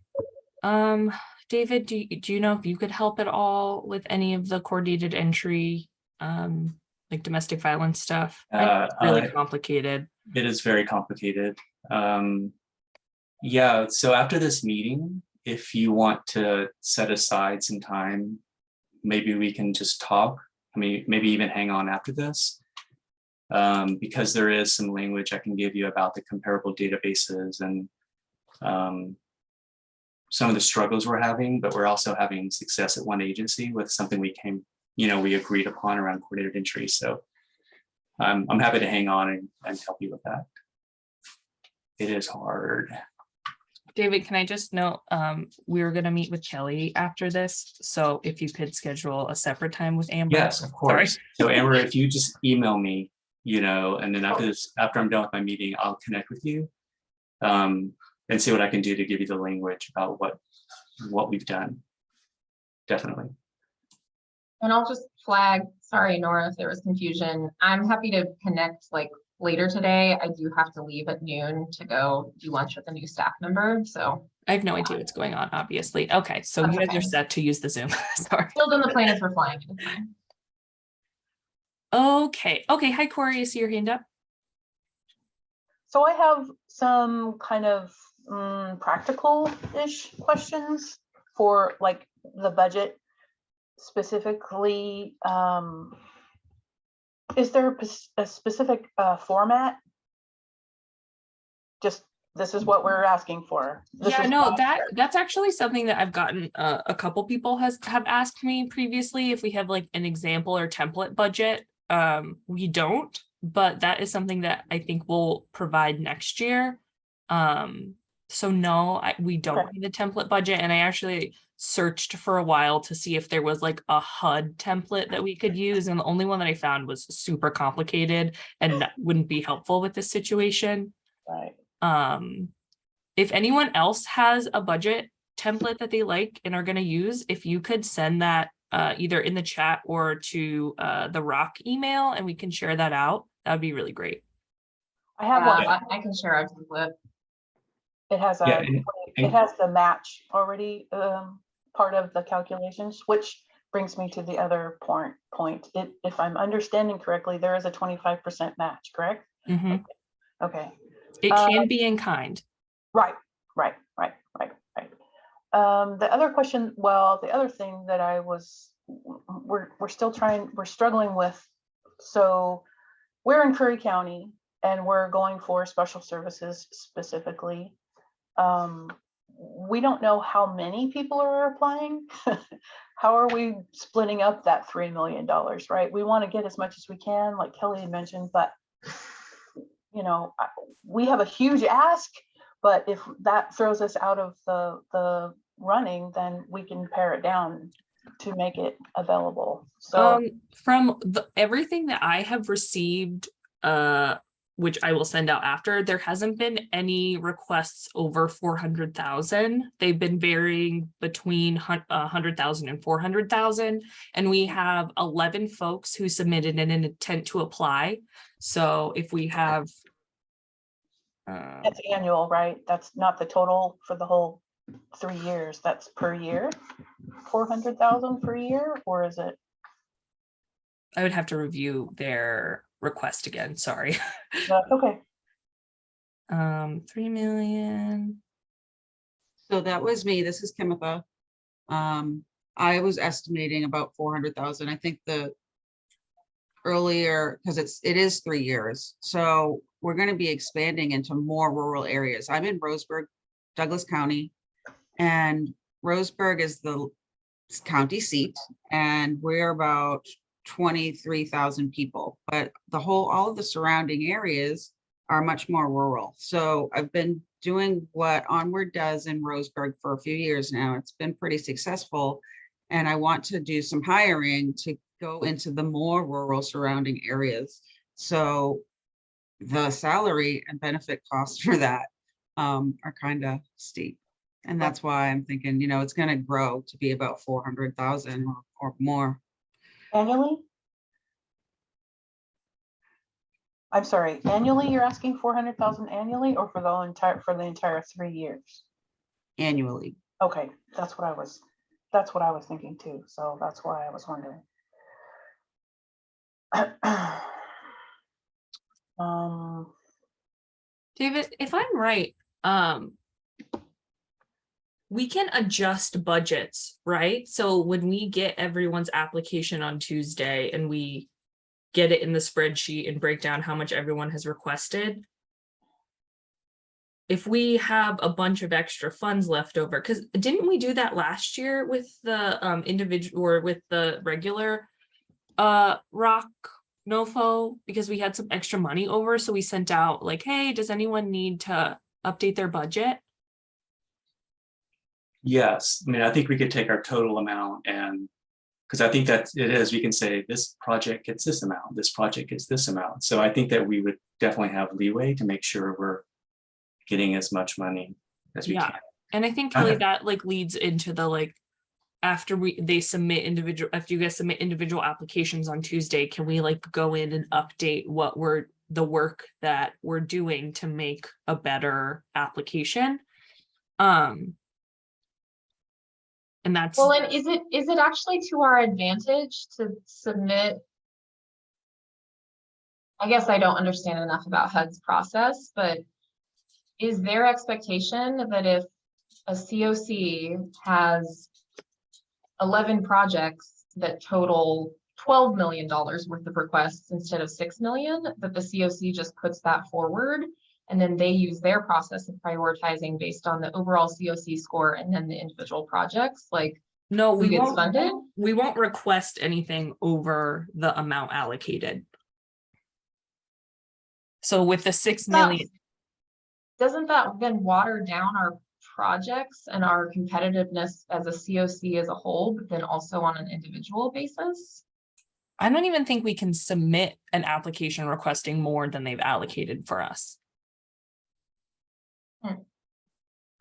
David, do you know if you could help at all with any of the coordinated entry, like domestic violence stuff? I know it's really complicated. It is very complicated. Yeah, so after this meeting, if you want to set aside some time, maybe we can just talk. I mean, maybe even hang on after this, because there is some language I can give you about the comparable databases and some of the struggles we're having, but we're also having success at one agency with something we agreed upon around coordinated entry. So I'm happy to hang on and help you with that. It is hard. David, can I just note, we were going to meet with Kelly after this. So if you could schedule a separate time with Amber. Yes, of course. So Amber, if you just email me, and then after I'm done with my meeting, I'll connect with you and see what I can do to give you the language about what we've done. Definitely. And I'll just flag, sorry, Nora, if there was confusion. I'm happy to connect later today. I do have to leave at noon to go do lunch with a new staff member. So I have no idea what's going on, obviously. Okay, so That's you guys okay. are set to use the Zoom. Sorry. Still in the plan is for flying. It's fine. Okay. Hi, Corey. I see your hand up. So I have some kind of practical-ish questions for like the budget specifically. Is there a specific format? Just this is what we're asking for. That's actually something that I've gotten a couple people have asked me previously if we have like an example or template budget. We don't, but that is something that I think we'll provide next year. So no, we don't need a template budget, and I actually searched for a while to see if there was like a HUD template that we could use, and the only one that I found was super complicated and that wouldn't be helpful with this situation. Right. If anyone else has a budget template that they like and are going to use, if you could send that either in the chat or to the Rock email, and we can share that out, that would be really great. I have one. I can share a template. It has it has the match already part of the calculations, which brings me to the other point. If I'm understanding correctly, there is a 25% match, correct? Mm-hmm. Okay. It can be in kind. Right. The other question, the other thing that we're struggling with. So we're in Curry County and we're going for special services specifically. We don't know how many people are applying. How are we splitting up that $3 million, right? We want to get as much as we can, like Kelly had mentioned, but we have a huge ask, but if that throws us out of the running, then we can pare it down to make it available. So from everything that I have received which I will send out after, there hasn't been any requests over 400,000. They've been varying between 100,000 and 400,000. And we have 11 folks who submitted an intent to apply. So if we have. That's annual, right? That's not the total for the whole 3 years. That's per year, 400,000 per year, or is it? I would have to review their request again, sorry. Okay. 3 million. So that was me. This is Kimitha. I was estimating about 400,000. I think the earlier, because it is 3 years. So we're going to be expanding into more rural areas. I'm in Roseburg, Douglas County, and Roseburg is the county seat, and we're about 23,000 people, but all of the surrounding areas are much more rural. So I've been doing what Onward does in Roseburg for a few years now. It's been pretty successful. And I want to do some hiring to go into the more rural surrounding areas. So the salary and benefit costs for that are kind of steep. And that's why I'm thinking, it's going to grow to be about 400,000 or more. Annually? I'm sorry, annually, you're asking 400,000 annually or for the entire 3 years? Annually. Okay, that's what I was thinking too. So that's why I was wondering. David, if I'm right, we can adjust budgets, right? So when we get everyone's application on Tuesday and we get it in the spreadsheet and break down how much everyone has requested, if we have a bunch of extra funds left over, because didn't we do that last year with the individual or with the regular rock NOFO, because we had some extra money over, so we sent out like, hey, does anyone need to update their budget? Yes, I mean, I think we could take our total amount and, because I think that it is, we can say this project gets this amount, this project gets this amount. So I think that we would definitely have leeway to make sure we're getting as much money as we can. And I think Kelly, that like leads into the like, after they submit after you guys submit individual applications on Tuesday, can we like go in and update the work that we're doing to make a better application? And that's well, and is it actually to our advantage to submit? I guess I don't understand enough about HUD's process, but is their expectation that if a COC has 11 projects that total $12 million worth of requests instead of 6 million, that the COC just puts that forward and then they use their process of prioritizing based on the overall COC score and then the individual projects? Like, no, we get funded. We won't request anything over the amount allocated. So with the 6 million, doesn't that then water down our projects and our competitiveness as a COC as a whole, but then also on an individual basis? I don't even think we can submit an application requesting more than they've allocated for us.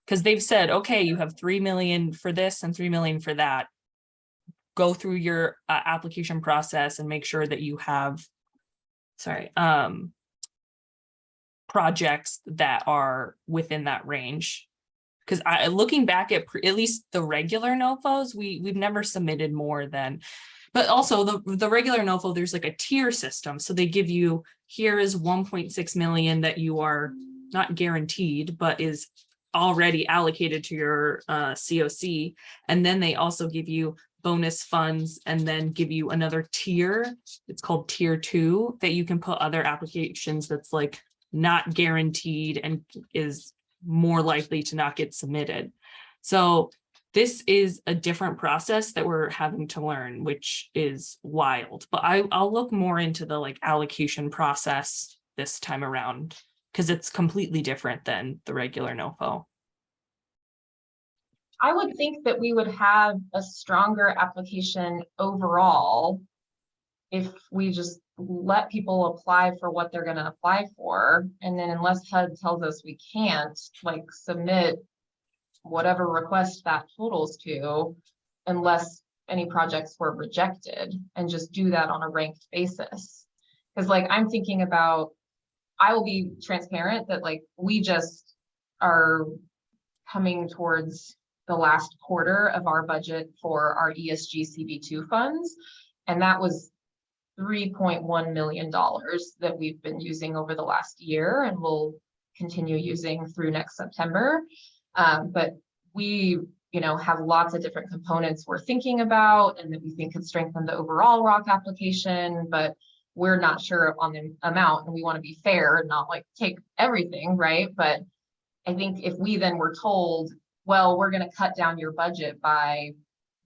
Because they've said, okay, you have 3 million for this and 3 million for that. Go through your application process and make sure that you have, projects that are within that range. Because looking back at least the regular NOFOs, we've never submitted more than, but also the regular NOFO, there's like a tier system. So they give you, here is 1.6 million that you are not guaranteed, but is already allocated to your COC. And then they also give you bonus funds and then give you another tier. It's called tier 2 that you can put other applications that's like not guaranteed and is more likely to not get submitted. So this is a different process that we're having to learn, which is wild. But I'll look more into the like allocation process this time around, because it's completely different than the regular NOFO. I would think that we would have a stronger application overall if we just let people apply for what they're gonna apply for, and then unless HUD tells us we can't, like, submit whatever request that totals to, unless any projects were rejected, and just do that on a ranked basis. Because like, I'm thinking about, I will be transparent that like, we just are coming towards the last quarter of our budget for our ESG CB2 funds. And that was $3.1 million that we've been using over the last year and will continue using through next September. But we, have lots of different components we're thinking about and that we think could strengthen the overall ROC application, but we're not sure on the amount, and we want to be fair and not like take everything, right? But I think if we then were told, well, we're going to cut down your budget by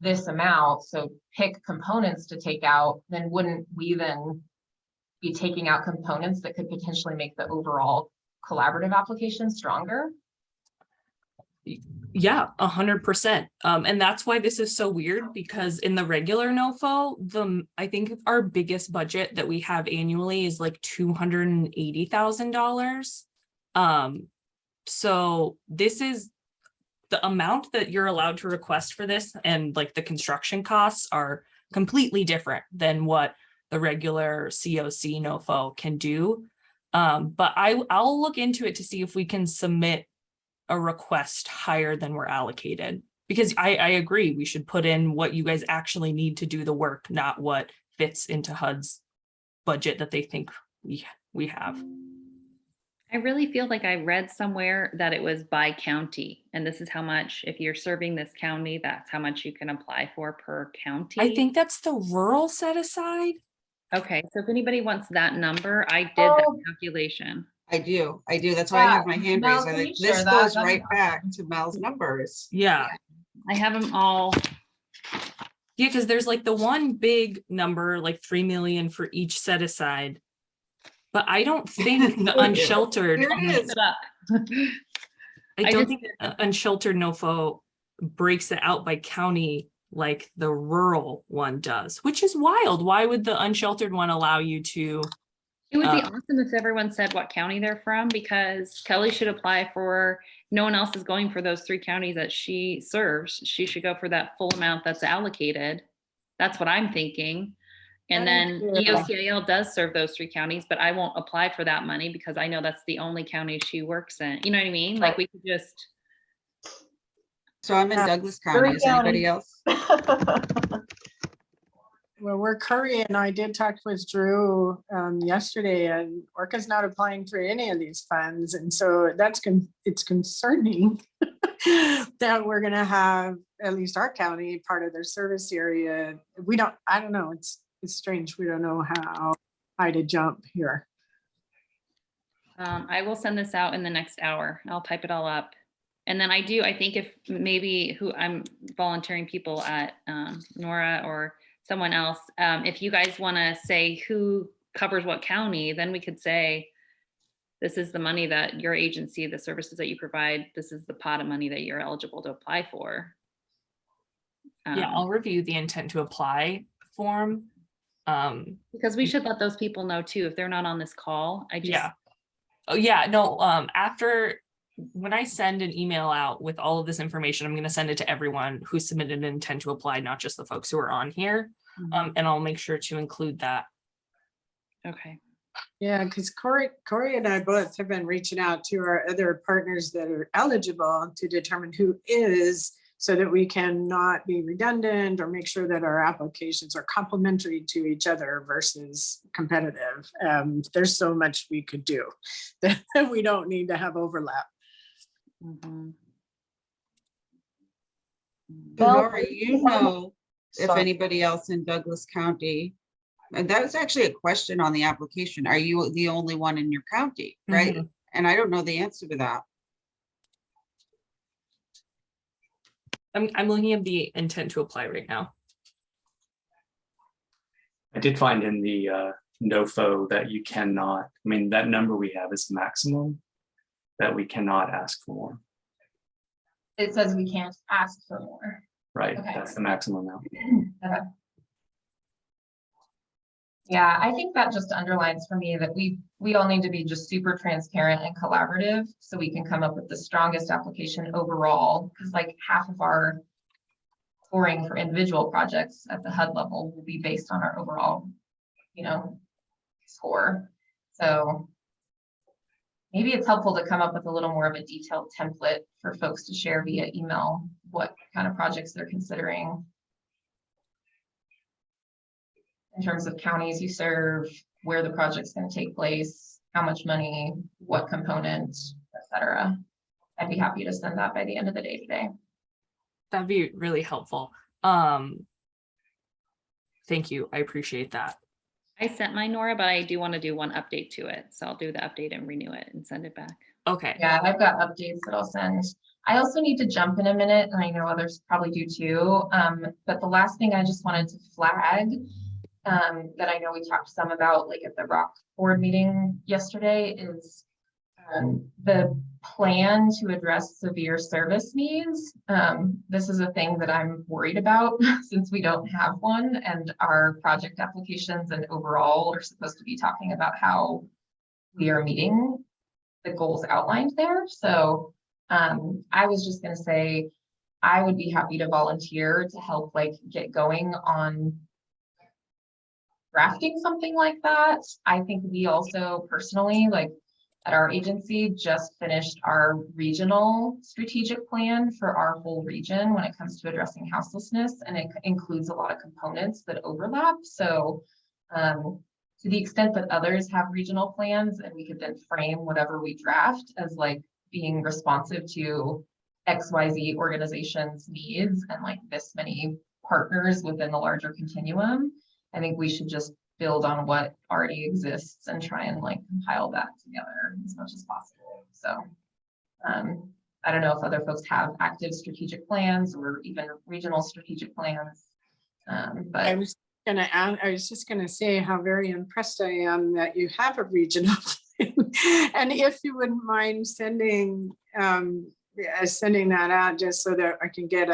this amount, so pick components to take out, then wouldn't we then be taking out components that could potentially make the overall collaborative application stronger? Yeah, 100%. And that's why this is so weird, because in the regular NOFO, I think our biggest budget that we have annually is like $280,000. So this is the amount that you're allowed to request for this, and like the construction costs are completely different than what the regular COC NOFO can do. But I'll look into it to see if we can submit a request higher than we're allocated, because I agree, we should put in what you guys actually need to do the work, not what fits into HUD's budget that they think we have. I really feel like I read somewhere that it was by county, and this is how much, if you're serving this county, that's how much you can apply for per county. I think that's the rural set aside. Okay, so if anybody wants that number, I did that calculation. I do. That's why I have my hand Mel, raised. I can you think share this that? goes That'd be right back to Mel's numbers. Yeah. I have them all. Yeah, because there's like the one big number, like 3 million for each set aside. But I don't think the unsheltered, Here it is. I I don't just- think unsheltered NOFO breaks it out by county like the rural one does, which is wild. Why would the unsheltered one allow you to? It would be awesome if everyone said what county they're from, because Kelly should apply for, no one else is going for those 3 counties that she serves. She should go for that full amount that's allocated. That's what I'm thinking. And then EOCIL does serve those 3 counties, but I won't apply for that money because I know that's the only county she works in. You know what I mean? Like we could just. So I'm in Douglas County. Is anybody else? Well, we're Curry, and I did talk with Drew yesterday, and Orca's not applying for any of these funds. And so it's concerning that we're going to have at least our county part of their service area. I don't know. It's strange. We don't know how high to jump here. I will send this out in the next hour. I'll type it all up. And then I think if maybe I'm volunteering people at Nora or someone else, if you guys want to say who covers what county, then we could say, this is the money that your agency, the services that you provide, this is the pot of money that you're eligible to apply for. Yeah, I'll review the intent to apply form. Because we should let those people know too, if they're not on this call. Yeah. Oh yeah, no, when I send an email out with all of this information, I'm going to send it to everyone who submitted an intent to apply, not just the folks who are on here. And I'll make sure to include that. Okay. Yeah, because Corey and I both have been reaching out to our other partners that are eligible to determine who is, so that we can not be redundant or make sure that our applications are complementary to each other versus competitive. There's so much we could do that we don't need to have overlap. Nora, if anybody else in Douglas County, and that was actually a question on the application. Are you the only one in your county, right? And I don't know the answer to that. I'm looking at the intent to apply right now. I did find in the NOFO that you cannot, that number we have is maximum, that we cannot ask for more. It says we can't ask for more. Right, Okay. that's the maximum amount. Okay. Yeah, I think that just underlines for me that we all need to be just super transparent and collaborative so we can come up with the strongest application overall. Because like half of our scoring for individual projects at the HUD level will be based on our overall, score. So maybe it's helpful to come up with a little more of a detailed template for folks to share via email, what kind of projects they're considering in terms of counties you serve, where the project's going to take place, how much money, what component, etc. I'd be happy to send that by the end of the day today. That'd be really helpful. Thank you. I appreciate that. I sent mine, Nora, but I do want to do one update to it. So I'll do the update and renew it and send it back. Okay. Yeah, I've got updates that I'll send. I also need to jump in a minute, and I know others probably do too. But the last thing I just wanted to flag that I know we talked some about like at the ROC board meeting yesterday is the plan to address severe service needs. This is a thing that I'm worried about since we don't have one, and our project applications and overall are supposed to be talking about how we are meeting the goals outlined there. So I was just going to say I would be happy to volunteer to help like get going on drafting something like that. I think we also personally, like at our agency, just finished our regional strategic plan for our whole region when it comes to addressing houselessness, and it includes a lot of components that overlap. So to the extent that others have regional plans, and we could then frame whatever we draft as like being responsive to XYZ organization's needs and like this many partners within the larger continuum, I think we should just build on what already exists and try and like compile that together as much as possible. So I don't know if other folks have active strategic plans or even regional strategic plans. But I was just gonna say how very impressed I am that you have a regional plan. And if you wouldn't mind sending that out just so that I can get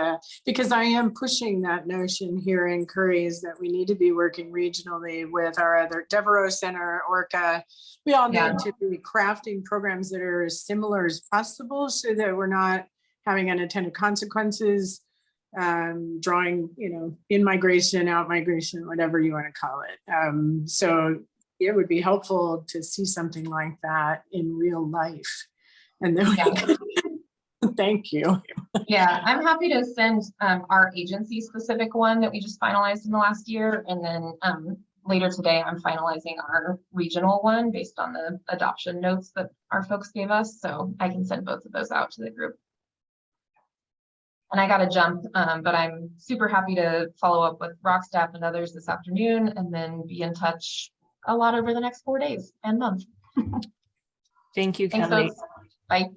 because I am pushing that notion here in Curry is that we need to be working regionally with our other Devereaux Center, Orca. We all need to be crafting programs that are as similar as possible so that we're not having unintended consequences, drawing, in migration, out migration, whatever you want to call it. So it would be helpful to see something like that in real life. And then thank you. Yeah, I'm happy to send our agency specific one that we just finalized in the last year. And then later today, I'm finalizing our regional one based on the adoption notes that our folks gave us. So I can send both of those out to the group. And I got to jump, but I'm super happy to follow up with ROC staff and others this afternoon and then be in touch a lot over the next 4 days and month. Thank you, Thanks, Kelly. folks. Bye.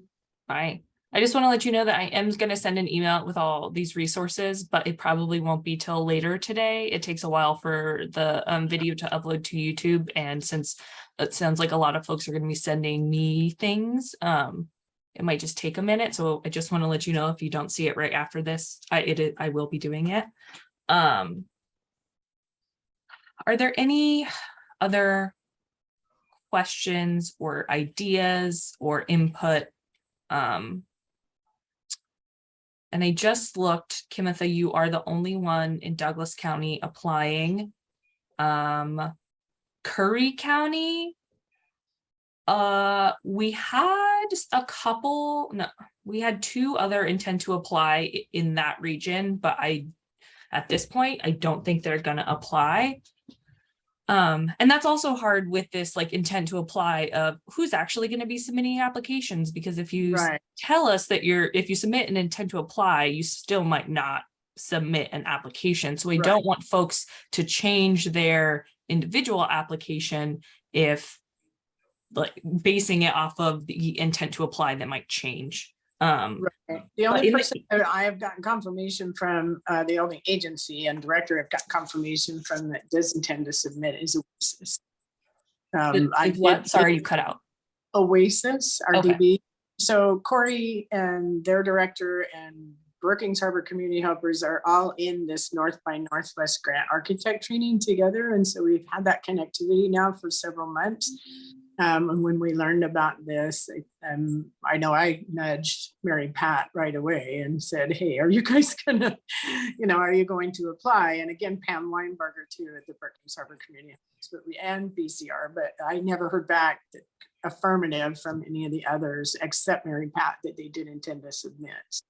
Bye. I just want to let you know that I am going to send an email with all these resources, but it probably won't be till later today. It takes a while for the video to upload to YouTube. And since it sounds like a lot of folks are going to be sending me things, it might just take a minute. So I just want to let you know if you don't see it right after this, I will be doing it. Are there any other questions or ideas or input? And I just looked, Kimitha, you are the only one in Douglas County applying. Curry County, we had a couple, no, we had 2 other intent to apply in that region, but at this point, I don't think they're gonna apply. And that's also hard with this like intent to apply of who's actually going to be submitting applications, because if you tell us that if you submit an intent to apply, you still might not submit an application. So we don't want folks to change their individual application if like basing it off of the intent to apply that might change. The only person that I have gotten confirmation from, the only agency and director I've got confirmation from that does intend to submit is Oasis. Sorry, you cut out. Oasis, RDB. So Corey and their director and Brookings Harbor Community Helpers are all in this North by Northwest Grant Architect training together. And so we've had that connectivity now for several months. And when we learned about this, I know I nudged Mary Pat right away and said, hey, are you guys gonna, are you going to apply? And again, Pam Weinberger too at the Brookings Harbor Community and BCR, but I never heard back affirmative from any of the others except Mary Pat that they did intend to submit.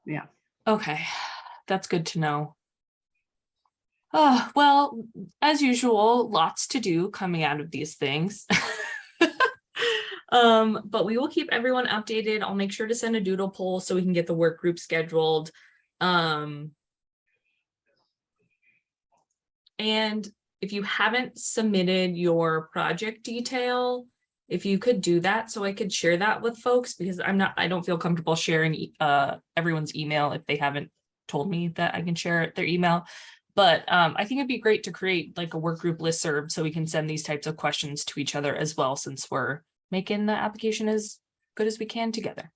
Yeah. Okay, that's good to know. Well, as usual, lots to do coming out of these things. But we will keep everyone updated. I'll make sure to send a doodle poll so we can get the work group scheduled. And if you haven't submitted your project detail, if you could do that so I could share that with folks, because I don't feel comfortable sharing everyone's email if they haven't told me that I can share their email. But I think it'd be great to create like a work group listserv so we can send these types of questions to each other as well, since we're making the application as good as we can together.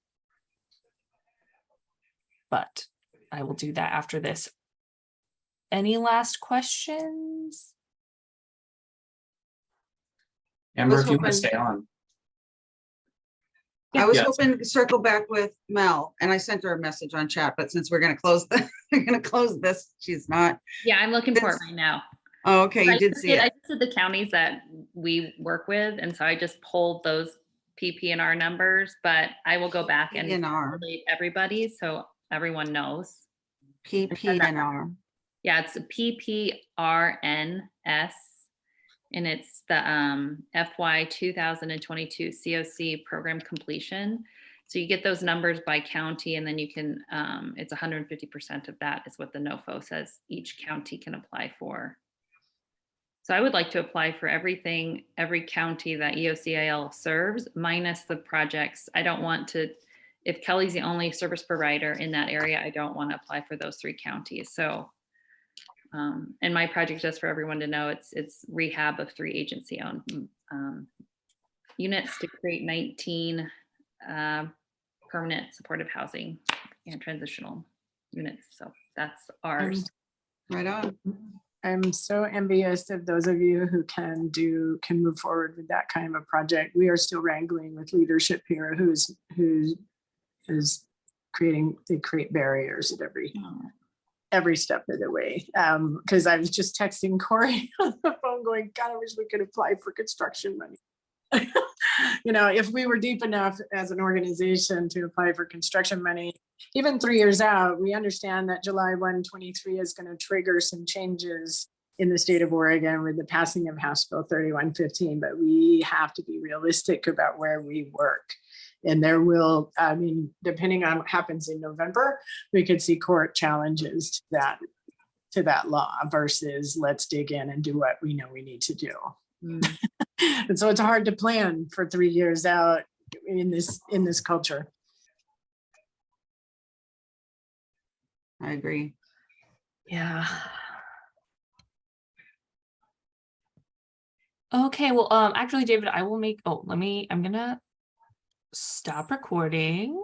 But I will do that after this. Any last questions? Amber, was if you want to hoping- stay on. I was Yes. hoping to circle back with Mel, and I sent her a message on chat, but since we're gonna close this, she's not. Yeah, I'm looking for it right now. Oh, okay, you I did just see I it. just did the counties that we work with, and so I just pulled those PPNR numbers, but I will go back and PNR. relate everybody so everyone knows. PPNR. Yeah, it's a PPRNS, and it's the FY 2022 COC program completion. So you get those numbers by county, and then you can, it's 150% of that is what the NOFO says each county can apply for. So I would like to apply for everything, every county that EOCIL serves, minus the projects. I don't want to, if Kelly's the only service provider in that area, I don't want to apply for those 3 counties. So, and my project, just for everyone to know, it's rehab of 3 agency-owned units to create 19 permanent supportive housing and transitional units. So that's ours. Right on. I'm so envious of those of you who can move forward with that kind of a project. We are still wrangling with leadership here who is create barriers at every step of the way. Because I was just texting Corey on the phone going, God, I wish we could apply for construction money. If we were deep enough as an organization to apply for construction money, even 3 years out, we understand that July 1, 2023 is going to trigger some changes in the state of Oregon with the passing of House Bill 3115, but we have to be realistic about where we work. And there will, depending on what happens in November, we could see court challenges to that law versus let's dig in and do what we know we need to do. And so it's hard to plan for 3 years out in this culture. I agree. Yeah. Okay, well, actually, David, I will make, I'm gonna stop recording.